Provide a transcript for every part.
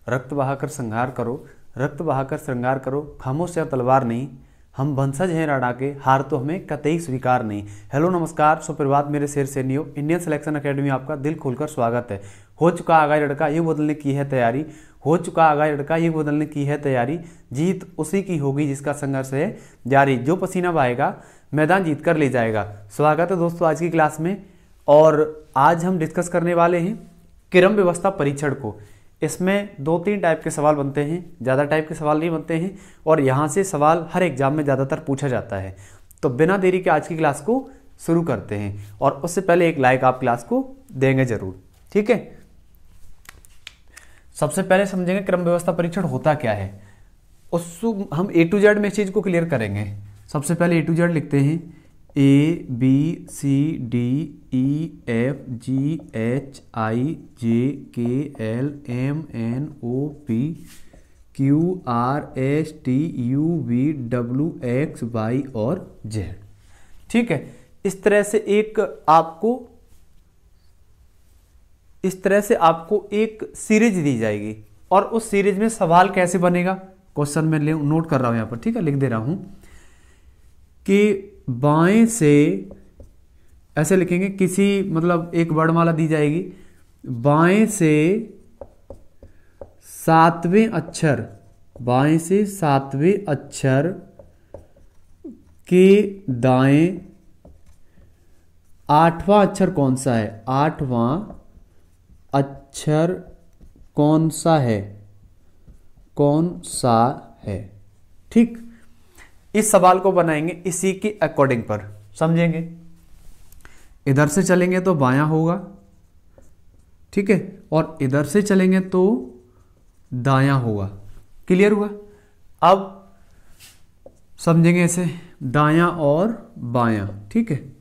रक्त बहाकर संहार करो, रक्त बहाकर श्रृंगार करो, खामोश या तलवार नहीं, हम वंशज हैं राणा के, हार तो हमें कतई स्वीकार नहीं। हेलो नमस्कार, सुप्रभात मेरे शेर सैनियों। इंडियन सिलेक्शन एकेडमी आपका दिल खोलकर स्वागत है। हो चुका आगाज लड़का युग बदलने की है तैयारी, हो चुका आगाज लड़का युग बदलने की है तैयारी, जीत उसी की होगी जिसका संघर्ष है जारी, जो पसीना बहाएगा मैदान जीत कर ले जाएगा। स्वागत है दोस्तों आज की क्लास में। और आज हम डिस्कस करने वाले हैं क्रम व्यवस्था परीक्षण को। इसमें 2-3 टाइप के सवाल बनते हैं, ज़्यादा टाइप के सवाल नहीं बनते हैं, और यहाँ से सवाल हर एग्जाम में ज़्यादातर पूछा जाता है। तो बिना देरी के आज की क्लास को शुरू करते हैं, और उससे पहले एक लाइक आप क्लास को देंगे जरूर, ठीक है। सबसे पहले समझेंगे क्रम व्यवस्था परीक्षण होता क्या है। उस हम A to Z में इस चीज़ को क्लियर करेंगे। सबसे पहले A to Z लिखते हैं, ABCDEFGHIJKLMNOPQRSTUVWXY और Z। ठीक है, इस तरह से आपको एक सीरीज दी जाएगी, और उस सीरीज में सवाल कैसे बनेगा, क्वेश्चन में नोट कर रहा हूं यहां पर, ठीक है, लिख दे रहा हूं कि बाएं से ऐसे लिखेंगे, किसी मतलब एक वर्णमाला दी जाएगी, बाएं से 7वें अक्षर, बाएं से 7वें अक्षर के दाएं 8वां अक्षर कौन सा है, 8वां अक्षर कौन सा है, कौन सा है। ठीक, इस सवाल को बनाएंगे इसी के अकॉर्डिंग पर, समझेंगे। इधर से चलेंगे तो बायां होगा, ठीक है, और इधर से चलेंगे तो दायां होगा। क्लियर हुआ। अब समझेंगे इसे दायां और बायां, ठीक है।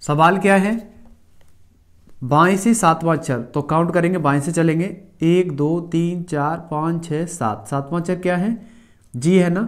सवाल क्या है, बाएं से 7वां अक्षर, तो काउंट करेंगे, बाएं से चलेंगे 1 2 3 4 5 6 7, 7वां अक्षर क्या है, जी है ना,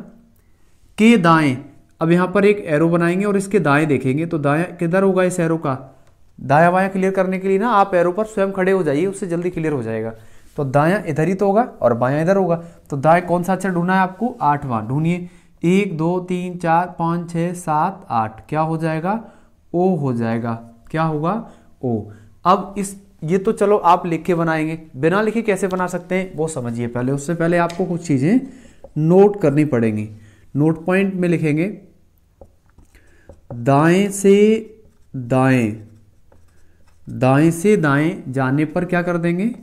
के दाएं। अब यहां पर एक एरो बनाएंगे और इसके दाएं देखेंगे, तो दायां किधर होगा, इस एरो का दायां बायां क्लियर करने के लिए ना आप एरो पर स्वयं खड़े हो जाइए, उससे जल्दी क्लियर हो जाएगा। तो दायां इधर ही तो होगा और बायां इधर होगा, तो दाएं कौन सा अक्षर ढूंढना है आपको, 8वां ढूंढिए। 1 2 3 4 5 6 7 8, क्या हो जाएगा, ओ हो जाएगा, क्या होगा, ओ। अब ये तो चलो आप लिख के बनाएंगे, बिना लिखे कैसे बना सकते हैं वो समझिए पहले। उससे पहले आपको कुछ चीजें नोट करनी पड़ेंगी। नोट पॉइंट में लिखेंगे, दाएं से दाएं, दाएं से दाएं जाने पर क्या कर देंगे,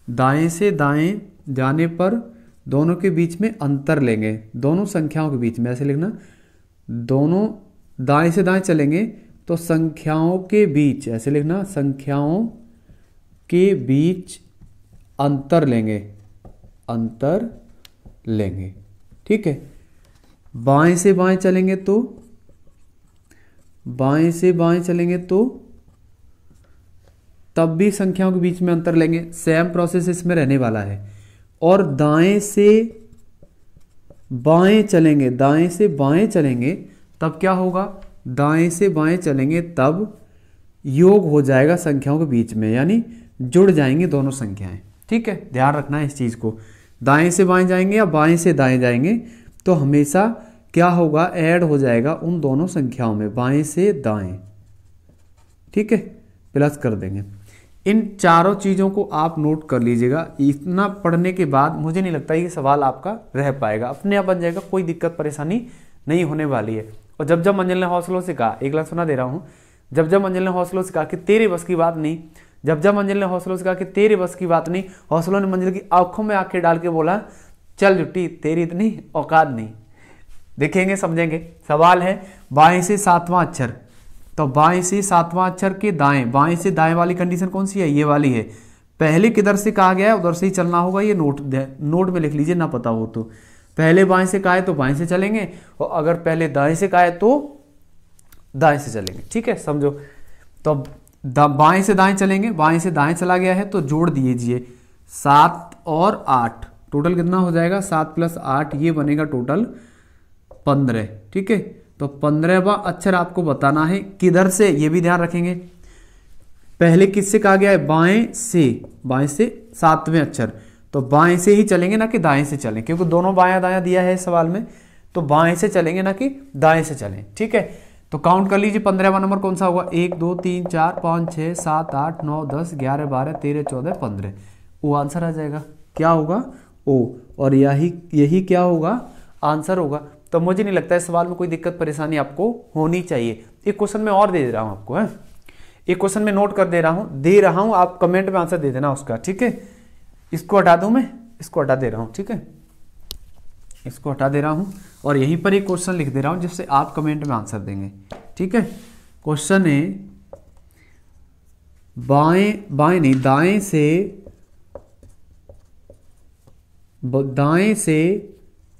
दाएं से दाएं जाने पर दोनों के बीच में अंतर लेंगे, दोनों संख्याओं के बीच में, ऐसे लिखना, दोनों दाएं से दाएं चलेंगे तो संख्याओं के बीच, ऐसे लिखना, संख्याओं के बीच अंतर लेंगे, अंतर लेंगे, ठीक है। बाएं से बाएं चलेंगे तो, बाएं से बाएं चलेंगे तो तब भी संख्याओं के बीच में अंतर लेंगे, सेम प्रोसेस इसमें रहने वाला है। और दाएं से बाएं चलेंगे, दाएं से बाएं चलेंगे तब क्या होगा, दाएं से बाएं चलेंगे तब योग हो जाएगा संख्याओं के बीच में, यानी जुड़ जाएंगे दोनों संख्याएं, ठीक है। ध्यान रखना है इस चीज को, दाएं से बाएं जाएंगे या बाएं से दाएं जाएंगे तो हमेशा क्या होगा, ऐड हो जाएगा उन दोनों संख्याओं में, बाएं से दाएं, ठीक है, प्लस कर देंगे। इन चारों चीजों को आप नोट कर लीजिएगा। इतना पढ़ने के बाद मुझे नहीं लगता ये सवाल आपका रह पाएगा, अपने आप बन जाएगा, कोई दिक्कत परेशानी नहीं होने वाली है। और जब जब मंजिल ने हौसलों से कहा, एक लाइन सुना दे रहा हूं, जब जब मंजिल ने हौसलों से कहा कि तेरे बस की बात नहीं, जब जब मंजिल ने हौसलों से कहा कि तेरे बस की बात नहीं, हौसलों ने मंजिल की आंखों में आंखें डाल के बोला, चल जुट्टी तेरी इतनी औकात नहीं। देखेंगे, समझेंगे। सवाल है बाएं से 7वां अक्षर, तो बाएं से 7वां अक्षर के दाएं, बाएं से दाएं वाली कंडीशन कौन सी है, ये वाली है। पहले किधर से कहा गया है उधर से ही चलना होगा, ये नोट में लिख लीजिए ना पता हो तो। पहले बाएं से कहा है तो बाएं से चलेंगे, और अगर पहले दाएं से कहा है तो दाएं से चलेंगे, ठीक है, समझो। तो बाएं से दाएं चलेंगे, बाएं से दाएं चला गया है तो जोड़ दीजिए 7 और 8, टोटल कितना हो जाएगा, 7 + 8, ये बनेगा टोटल 15, ठीक है। तो 15वां अक्षर आपको बताना है किधर से, ये भी ध्यान रखेंगे। पहले किससे कहा गया है, बाएं से 7वें अक्षर, तो बाएं से ही चलेंगे ना कि दाएं से चलें, क्योंकि दोनों बायां दायां दिया है इस सवाल में, तो बाएं से चलेंगे ना कि दाएं से चलें। ठीक है, तो काउंट कर लीजिए 15वां नंबर कौन सा होगा, 1 2 3 4 5 6 7 8 9 10 11 12 13 14 15, वो आंसर आ जाएगा। क्या होगा, ओ, और यही क्या होगा, आंसर होगा। तो मुझे नहीं लगता इस सवाल में कोई दिक्कत परेशानी आपको होनी चाहिए। एक क्वेश्चन में और दे रहा हूं आपको, है एक क्वेश्चन में नोट कर दे रहा हूं, आप कमेंट में आंसर दे देना उसका। ठीक है, इसको हटा दूं, मैं इसको हटा दे रहा हूं। ठीक है, इसको हटा दे रहा हूं और यहीं पर एक क्वेश्चन लिख दे रहा हूं जिससे आप कमेंट में आंसर देंगे। ठीक है, क्वेश्चन है बाएं नहीं, दाएं से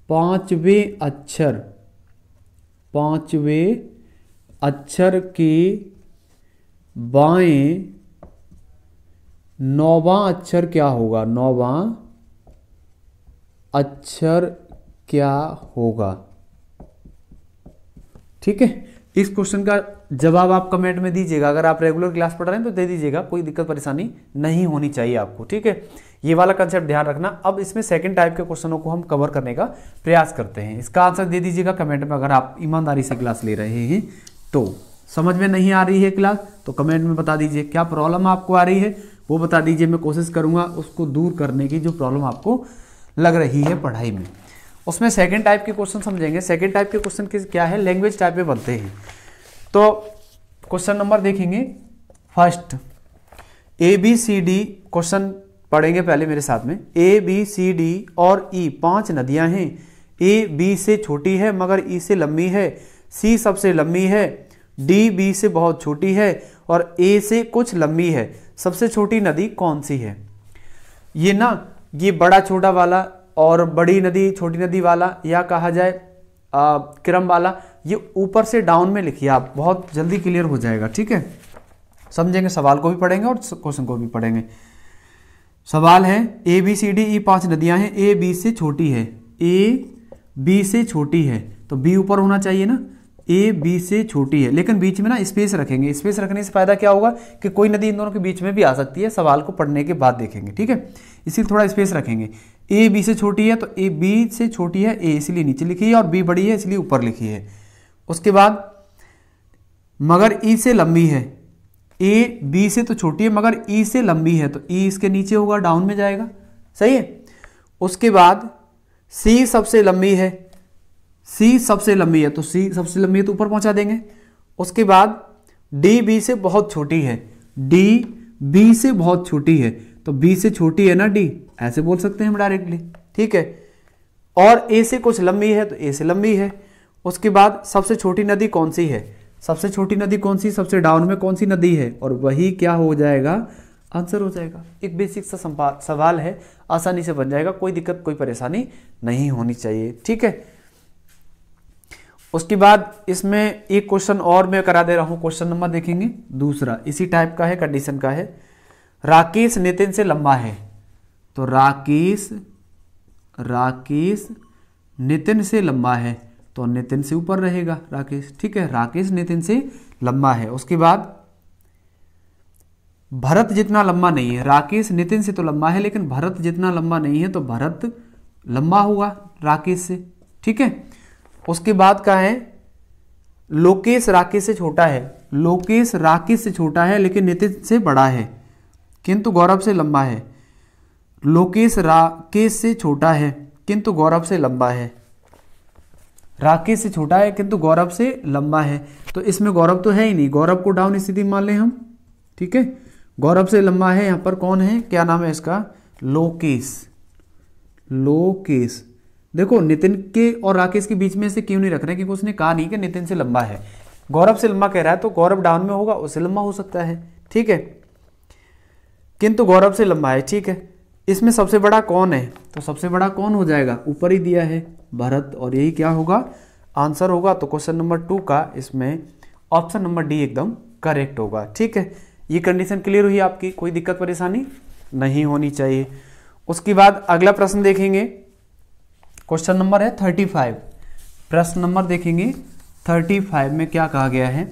पांचवें अक्षर के बाएं 9वां अक्षर क्या होगा, 9वां अक्षर क्या होगा। ठीक है, इस क्वेश्चन का जवाब आप कमेंट में दीजिएगा। अगर आप रेगुलर क्लास पढ़ रहे हैं तो दे दीजिएगा, कोई दिक्कत परेशानी नहीं होनी चाहिए आपको। ठीक है, ये वाला कंसेप्ट ध्यान रखना। अब इसमें सेकंड टाइप के क्वेश्चनों को हम कवर करने का प्रयास करते हैं। इसका आंसर दे दीजिएगा कमेंट में अगर आप ईमानदारी से क्लास ले रहे हैं। तो समझ में नहीं आ रही है क्लास तो कमेंट में बता दीजिए, क्या प्रॉब्लम आपको आ रही है वो बता दीजिए, मैं कोशिश करूंगा उसको दूर करने की जो प्रॉब्लम आपको लग रही है पढ़ाई में। उसमें सेकंड टाइप के क्वेश्चन समझेंगे। सेकंड टाइप के क्वेश्चन क्या है, लैंग्वेज टाइप में बनते हैं। तो क्वेश्चन नंबर देखेंगे फर्स्ट, ABCD क्वेश्चन पढ़ेंगे पहले मेरे साथ में। ABCD और E 5 नदियां हैं। A B से छोटी है मगर E से लंबी है। C सबसे लंबी है। D B से बहुत छोटी है और A से कुछ लंबी है। सबसे छोटी नदी कौन सी है। ये बड़ा छोटा वाला और बड़ी नदी छोटी नदी वाला, या कहा जाए क्रम वाला, ये ऊपर से डाउन में लिखिए आप, बहुत जल्दी क्लियर हो जाएगा। ठीक है, समझेंगे, सवाल को भी पढ़ेंगे और क्वेश्चन को भी पढ़ेंगे। सवाल है ABCD E 5 नदियां हैं। A B से छोटी है, A B से छोटी है तो B ऊपर होना चाहिए ना। A B से छोटी है, लेकिन बीच में ना स्पेस रखेंगे। स्पेस रखने से फायदा क्या होगा कि कोई नदी इन दोनों के बीच में भी आ सकती है, सवाल को पढ़ने के बाद देखेंगे। ठीक है, इसीलिए थोड़ा स्पेस रखेंगे। A B से छोटी है तो A B से छोटी है, A इसलिए नीचे लिखी है और B बड़ी है इसलिए ऊपर लिखी है। उसके बाद मगर E से लंबी है। A B से तो छोटी है मगर E से लंबी है तो E इसके नीचे होगा, डाउन में जाएगा। सही है। उसके बाद C सबसे लंबी है। C सबसे लंबी है तो C सबसे लंबी है तो ऊपर पहुंचा देंगे। उसके बाद D B से बहुत छोटी है। D B से बहुत छोटी है तो B से छोटी है ना D, ऐसे बोल सकते हैं हम डायरेक्टली। ठीक है, और A से कुछ लंबी है तो A से लंबी है। उसके बाद सबसे छोटी नदी कौन सी है, सबसे छोटी नदी कौन सी, सबसे डाउन में कौन सी नदी है, और वही क्या हो जाएगा, आंसर हो जाएगा। एक बेसिक सा सवाल है, आसानी से बन जाएगा, कोई दिक्कत कोई परेशानी नहीं होनी चाहिए। ठीक है, उसके बाद इसमें एक क्वेश्चन और मैं करा दे रहा हूं। क्वेश्चन नंबर देखेंगे दूसरा, इसी टाइप का है, कंडीशन का है। राकेश नितिन से लंबा है तो राकेश नितिन से लंबा है तो नितिन से ऊपर रहेगा राकेश। ठीक है, राकेश नितिन से लंबा है। उसके बाद भरत जितना लंबा नहीं है। राकेश नितिन से तो लंबा है लेकिन भरत जितना लंबा नहीं है तो भरत लंबा होगा राकेश से। ठीक है, उसके बाद का है लोकेश राकेश से छोटा है। लोकेश राकेश से छोटा है लेकिन नितिन से बड़ा है किंतु गौरव से लंबा है। लोकेश राकेश से छोटा है किंतु गौरव से लंबा है। राकेश से छोटा है किंतु गौरव से लंबा है, तो इसमें गौरव तो है ही नहीं, गौरव को डाउन स्थिति मान लें हम। ठीक है, गौरव से लंबा है, यहां पर कौन है, क्या नाम है इसका, लोकेश। लोकेश देखो नितिन के और राकेश के बीच में से क्यों नहीं रख रहे, क्योंकि उसने कहा नहीं कि नितिन से लंबा है, गौरव से लंबा कह रहा है तो गौरव डाउन में होगा, उससे लंबा हो सकता है। ठीक है, किंतु गौरव से लंबा है। ठीक है, इसमें सबसे बड़ा कौन है, तो सबसे बड़ा कौन हो जाएगा, ऊपर ही दिया है भरत, और यही क्या होगा, आंसर होगा। तो क्वेश्चन नंबर 2 का इसमें ऑप्शन नंबर डी एकदम करेक्ट होगा। ठीक है, ये कंडीशन क्लियर हुई आपकी, कोई दिक्कत परेशानी नहीं होनी चाहिए। उसके बाद अगला प्रश्न देखेंगे, क्वेश्चन नंबर है 35। प्रश्न नंबर देखेंगे 35 में क्या कहा गया है,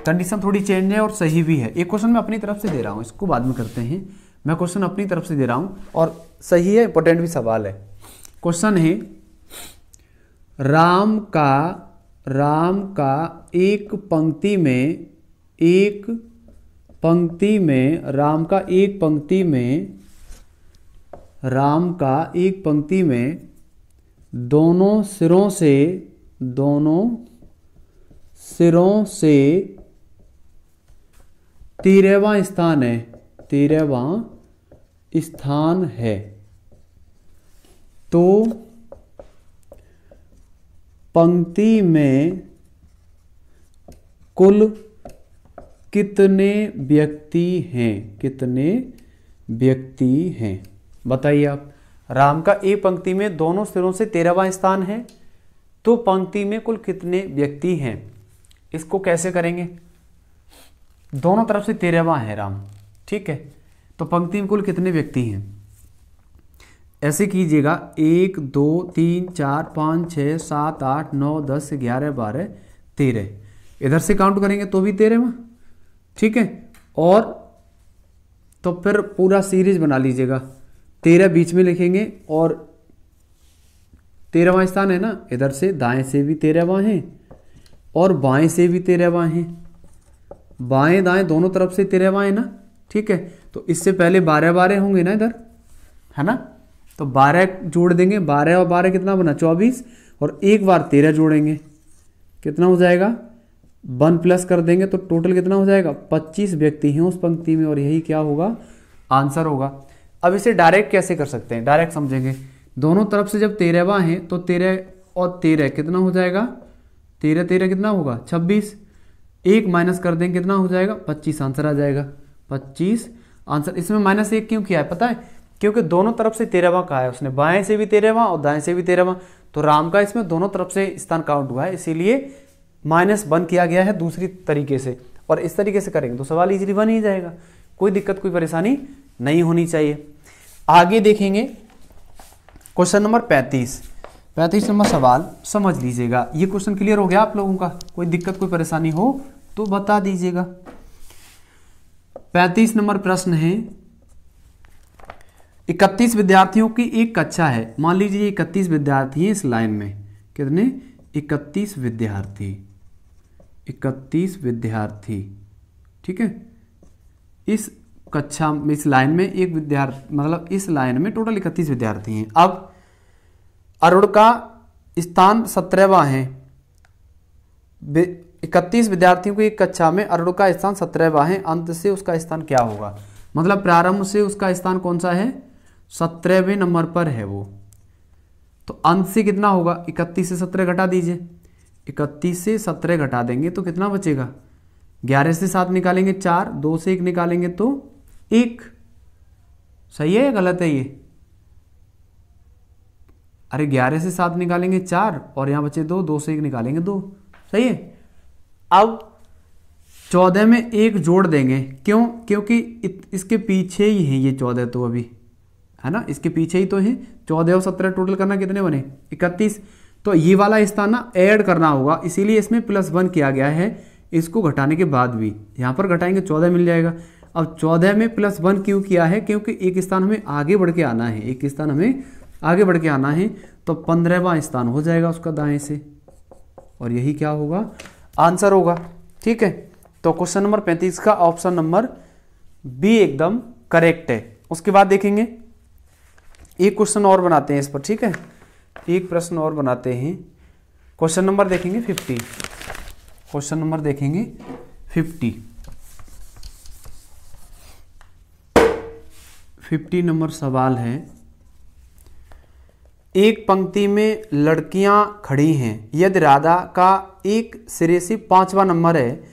कंडीशन थोड़ी चेंज है और सही भी है। एक क्वेश्चन मैं अपनी तरफ से दे रहा हूं, इसको बाद में करते हैं। मैं क्वेश्चन अपनी तरफ से दे रहा हूं और सही है, इंपॉर्टेंट भी सवाल है। क्वेश्चन है राम का एक पंक्ति में दोनों सिरों से 13वां स्थान है, तो पंक्ति में कुल कितने व्यक्ति हैं? बताइए आप। राम का एक पंक्ति में दोनों सिरों से 13वां स्थान है, तो पंक्ति में कुल कितने व्यक्ति हैं? इसको कैसे करेंगे? दोनों तरफ से 13वां है राम, ठीक है, तो पंक्ति में कुल कितने व्यक्ति हैं? ऐसे कीजिएगा 1 2 3 4 5 6 7 8 9 10 11 12 13, इधर से काउंट करेंगे तो भी 13वां, ठीक है। और तो फिर पूरा सीरीज बना लीजिएगा, 13 बीच में लिखेंगे और 13वां स्थान है ना, इधर से दाएं से भी 13वां है और बाएं से भी 13वां है, बाएं दाएं दोनों तरफ से 13वां है ना, ठीक है। तो इससे पहले 12 12 होंगे ना इधर, है ना, तो 12 जोड़ देंगे, 12 और 12 कितना बना 24, और एक बार 13 जोड़ेंगे कितना हो जाएगा 1 प्लस कर देंगे तो टोटल कितना हो जाएगा 25 व्यक्ति हैं उस पंक्ति में, और यही क्या होगा आंसर होगा। अब इसे डायरेक्ट कैसे कर सकते हैं, डायरेक्ट समझेंगे। दोनों तरफ से जब 13वां है तो 13 और 13 कितना हो जाएगा 13 13 कितना होगा 26, एक माइनस कर देंगे कितना हो जाएगा 25, आंसर आ जाएगा 25 आंसर। इसमें -1 क्यों किया है पता है? क्योंकि दोनों तरफ से 13वां कहा है उसने, बाएं से भी 13वां और दाएं से भी 13वां, तो राम का इसमें दोनों तरफ से स्थान काउंट हुआ है, इसीलिए -1 किया गया है दूसरी तरीके से। और इस तरीके से करेंगे तो सवाल इजीली बन ही जाएगा, कोई दिक्कत कोई परेशानी नहीं होनी चाहिए। आगे देखेंगे क्वेश्चन नंबर 35 नंबर सवाल समझ लीजिएगा। ये क्वेश्चन क्लियर हो गया आप लोगों का? कोई दिक्कत कोई परेशानी हो तो बता दीजिएगा। 35 नंबर प्रश्न है 31 विद्यार्थियों की एक कक्षा है, मान लीजिए 31 विद्यार्थी हैं इस लाइन में, कितने 31 विद्यार्थी, ठीक है। इस कक्षा में इस लाइन में एक विद्यार्थी, मतलब इस लाइन में टोटल 31 विद्यार्थी हैं। अब अरुण का स्थान 17वां है, 31 विद्यार्थियों की एक कक्षा में अरुण का स्थान 17वां है, अंत से उसका स्थान क्या होगा? मतलब प्रारंभ से उसका स्थान कौन सा है 17वें नंबर पर है वो, तो अंत से कितना होगा 31 से 17 घटा दीजिए, 31 से 17 घटा देंगे तो कितना बचेगा 11 से 7 निकालेंगे 4, 2 से 1 निकालेंगे तो 1। सही है या गलत है ये? अरे 11 से 7 निकालेंगे 4 और यहां बचे 2, 2 से 1 निकालेंगे 2, सही है। अब 14 में 1 जोड़ देंगे, क्यों? क्योंकि इसके पीछे ही है ये 14, तो अभी है ना, इसके पीछे ही तो है। 14 और 17 टोटल करना कितने बने 31, तो ये वाला स्थान ना ऐड करना होगा, इसीलिए इसमें +1 किया गया है। इसको घटाने के बाद भी यहाँ पर घटाएंगे 14 मिल जाएगा। अब 14 में +1 क्यों किया है? क्योंकि एक स्थान हमें आगे बढ़ के आना है, एक स्थान हमें आगे बढ़ के आना है, तो 15वां स्थान हो जाएगा उसका दाएं से, और यही क्या होगा आंसर होगा, ठीक है। तो क्वेश्चन नंबर 35 का ऑप्शन नंबर बी एकदम करेक्ट है। उसके बाद देखेंगे एक क्वेश्चन और बनाते हैं इस पर, ठीक है, एक प्रश्न और बनाते हैं। क्वेश्चन नंबर देखेंगे 50, क्वेश्चन नंबर देखेंगे 50 नंबर सवाल है, एक पंक्ति में लड़कियां खड़ी हैं, यदि राधा का एक सिरे से 5वां नंबर है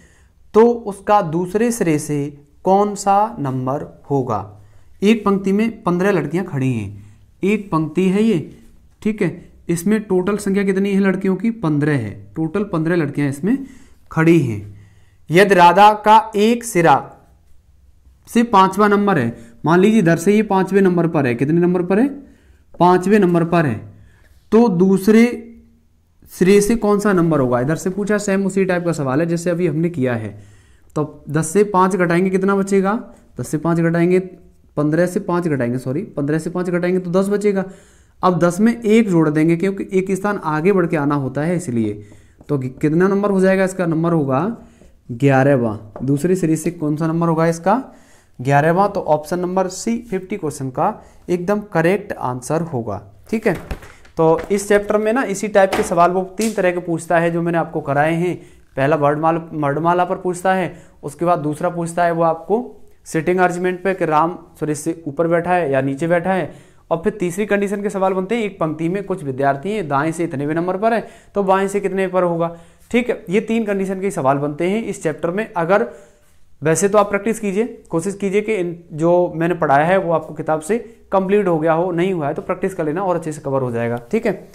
तो उसका दूसरे सिरे से कौन सा नंबर होगा? एक पंक्ति में 15 लड़कियां खड़ी हैं, एक पंक्ति है ये, ठीक है, इसमें टोटल संख्या कितनी है लड़कियों की 15 है, टोटल 15 लड़कियां इसमें खड़ी हैं। यदि राधा का एक सिरा से 5वां नंबर है, मान लीजिए इधर से ये 5वें नंबर पर है, कितने नंबर पर है 5वें नंबर पर है, तो दूसरे सिरे से कौन सा नंबर होगा? इधर से पूछा, सेम उसी टाइप का सवाल है जैसे अभी हमने किया है। तो 10 से 5 घटाएंगे कितना बचेगा? 10 से 5 घटाएंगे 15 से 5 घटाएंगे, सॉरी 15 से 5 घटाएंगे तो 10 बचेगा। अब 10 में 1 जोड़ देंगे क्योंकि एक स्थान आगे बढ़ के आना होता है इसलिए। तो कितना नंबर हो जाएगा इसका? नंबर होगा 11वां। दूसरी सीरीज से कौन सा नंबर होगा इसका? 11वां। तो ऑप्शन नंबर सी 50 क्वेश्चन का एकदम करेक्ट आंसर होगा। ठीक है, तो इस चैप्टर में ना इसी टाइप के सवाल वो 3 तरह के पूछता है जो मैंने आपको कराए हैं। पहला वर्णमाला पर पूछता है, उसके बाद दूसरा पूछता है वो आपको सिटिंग आर्ग्यूमेंट पे कि राम सुरेश से ऊपर बैठा है या नीचे बैठा है, और फिर तीसरी कंडीशन के सवाल बनते हैं एक पंक्ति में कुछ विद्यार्थी हैं, दाएं से इतने नंबर पर है तो बाएं से कितने पर होगा। ठीक है, ये 3 कंडीशन के सवाल बनते हैं इस चैप्टर में। अगर वैसे तो आप प्रैक्टिस कीजिए, कोशिश कीजिए कि जो मैंने पढ़ाया है वो आपको किताब से कंप्लीट हो गया हो, नहीं हुआ है तो प्रैक्टिस कर लेना और अच्छे से कवर हो जाएगा। ठीक है,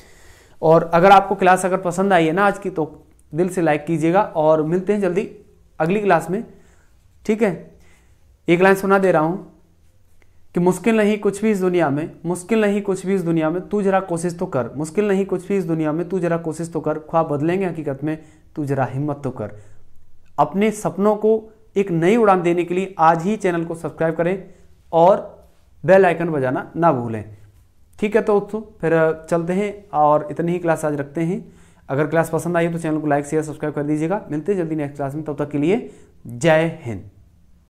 और अगर आपको क्लास अगर पसंद आई है ना आज की तो दिल से लाइक कीजिएगा, और मिलते हैं जल्दी अगली क्लास में। ठीक है, एक लाइन सुना दे रहा हूं कि मुश्किल नहीं कुछ भी इस दुनिया में, मुश्किल नहीं कुछ भी इस दुनिया में, तू जरा कोशिश तो कर, मुश्किल नहीं कुछ भी इस दुनिया में, तू जरा कोशिश तो कर, ख्वाब बदलेंगे हकीकत में, तू जरा हिम्मत तो कर। अपने सपनों को एक नई उड़ान देने के लिए आज ही चैनल को सब्सक्राइब करें और बेल आइकन बजाना ना भूलें। ठीक है, तो दोस्तों फिर चलते हैं और इतनी ही क्लास आज रखते हैं। अगर क्लास पसंद आई तो चैनल को लाइक शेयर सब्सक्राइब कर दीजिएगा। मिलते हैं जल्दी नेक्स्ट क्लास में, तब तक के लिए जय हिंद।